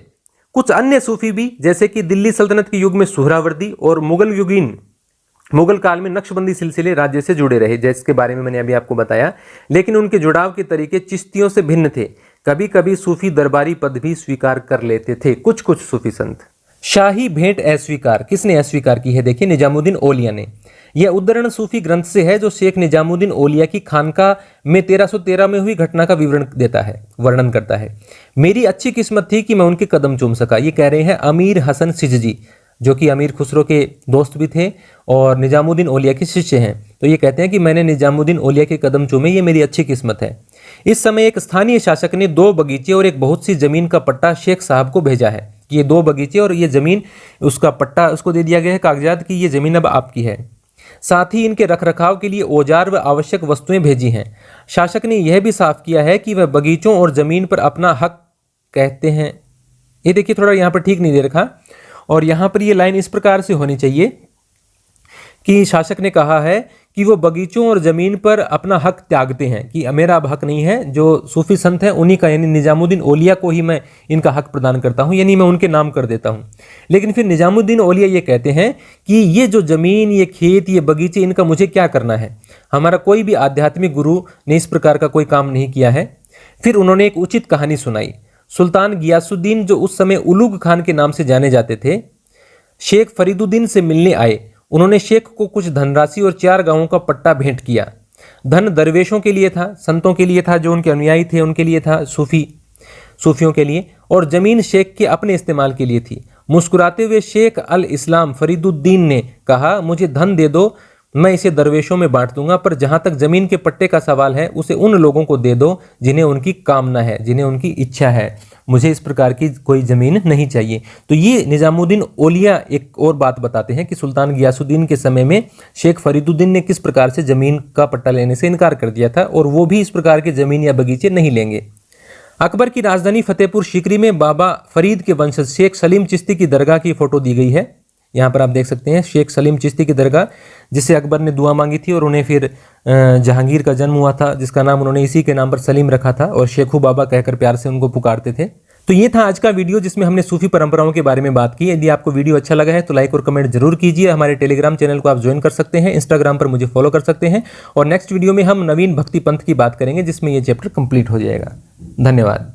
[SPEAKER 1] कुछ अन्य सूफी भी जैसे कि दिल्ली सल्तनत के युग में सुहरावर्दी और मुगल काल में नक्शबंदी सिलसिले राज्य से जुड़े रहे, जिसके बारे में मैंने अभी आपको बताया, लेकिन उनके जुड़ाव के तरीके चिश्तियों से भिन्न थे। कभी कभी सूफी दरबारी पद भी स्वीकार कर लेते थे कुछ सूफी संत। शाही भेंट अस्वीकार, किसने अस्वीकार की है? देखिए निजामुद्दीन औलिया ने। यह उद्धरण सूफी ग्रंथ से है जो शेख निजामुद्दीन औलिया की खानका में 1313 में हुई घटना का वर्णन करता है। मेरी अच्छी किस्मत थी कि मैं उनके कदम चूम सका, ये कह रहे हैं अमीर हसन सिजजी, जो कि अमीर खुसरो के दोस्त भी थे और निजामुद्दीन औलिया के शिष्य हैं। तो ये कहते हैं कि मैंने निजामुद्दीन औलिया के कदम चूमे, ये मेरी अच्छी किस्मत है। इस समय एक स्थानीय शासक ने 2 बगीचे और एक बहुत सी जमीन का पट्टा शेख साहब को भेजा है कि ये 2 बगीचे और ये जमीन, उसका पट्टा उसको दे दिया गया है, कागजात की ये जमीन अब आपकी है। साथ ही इनके रखरखाव के लिए औजार व आवश्यक वस्तुएं भेजी हैं। शासक ने यह भी साफ किया है कि वह बगीचों और जमीन पर अपना हक कहते हैं। ये देखिए थोड़ा यहाँ पर ठीक नहीं दे रखा, और यहाँ पर ये लाइन इस प्रकार से होनी चाहिए कि शासक ने कहा है कि वो बगीचों और ज़मीन पर अपना हक त्यागते हैं, कि मेरा अब हक नहीं है, जो सूफी संत हैं उन्हीं का, यानी निजामुद्दीन औलिया को ही मैं इनका हक प्रदान करता हूँ, यानी मैं उनके नाम कर देता हूँ। लेकिन फिर निजामुद्दीन औलिया ये कहते हैं कि ये जो ज़मीन, ये खेत, ये बगीचे, इनका मुझे क्या करना है? हमारा कोई भी आध्यात्मिक गुरु ने इस प्रकार का कोई काम नहीं किया है। फिर उन्होंने एक उचित कहानी सुनाई। सुल्तान गियासुद्दीन, जो उस समय उलूग खान के नाम से जाने जाते थे, शेख फरीदुद्दीन से मिलने आए। उन्होंने शेख को कुछ धनराशि और 4 गांवों का पट्टा भेंट किया। धन दरवेशों के लिए था, संतों के लिए था, जो उनके अनुयायी थे उनके लिए था, सूफियों के लिए, और जमीन शेख के अपने इस्तेमाल के लिए थी। मुस्कुराते हुए शेख अल इस्लाम फरीदुद्दीन ने कहा, मुझे धन दे दो, मैं इसे दरवेशों में बांट दूंगा, पर जहां तक जमीन के पट्टे का सवाल है उसे उन लोगों को दे दो जिन्हें उनकी कामना है, जिन्हें उनकी इच्छा है। मुझे इस प्रकार की कोई ज़मीन नहीं चाहिए। तो ये निजामुद्दीन औलिया एक और बात बताते हैं कि सुल्तान गियासुद्दीन के समय में शेख फरीदुद्दीन ने किस प्रकार से ज़मीन का पट्टा लेने से इनकार कर दिया था, और वो भी इस प्रकार के ज़मीन या बगीचे नहीं लेंगे। अकबर की राजधानी फतेहपुर सीकरी में बाबा फरीद के वंशज शेख सलीम चिश्ती की दरगाह की फोटो दी गई है। यहाँ पर आप देख सकते हैं शेख सलीम चिश्ती की दरगाह, जिससे अकबर ने दुआ मांगी थी और उन्हें फिर जहांगीर का जन्म हुआ था, जिसका नाम उन्होंने इसी के नाम पर सलीम रखा था और शेखू बाबा कहकर प्यार से उनको पुकारते थे। तो ये था आज का वीडियो जिसमें हमने सूफी परंपराओं के बारे में बात की। यदि आपको वीडियो अच्छा लगा है तो लाइक और कमेंट जरूर कीजिए। हमारे टेलीग्राम चैनल को आप ज्वाइन कर सकते हैं, इंस्टाग्राम पर मुझे फॉलो कर सकते हैं, और नेक्स्ट वीडियो में हम नवीन भक्ति पंथ की बात करेंगे जिसमें ये चैप्टर कंप्लीट हो जाएगा। धन्यवाद।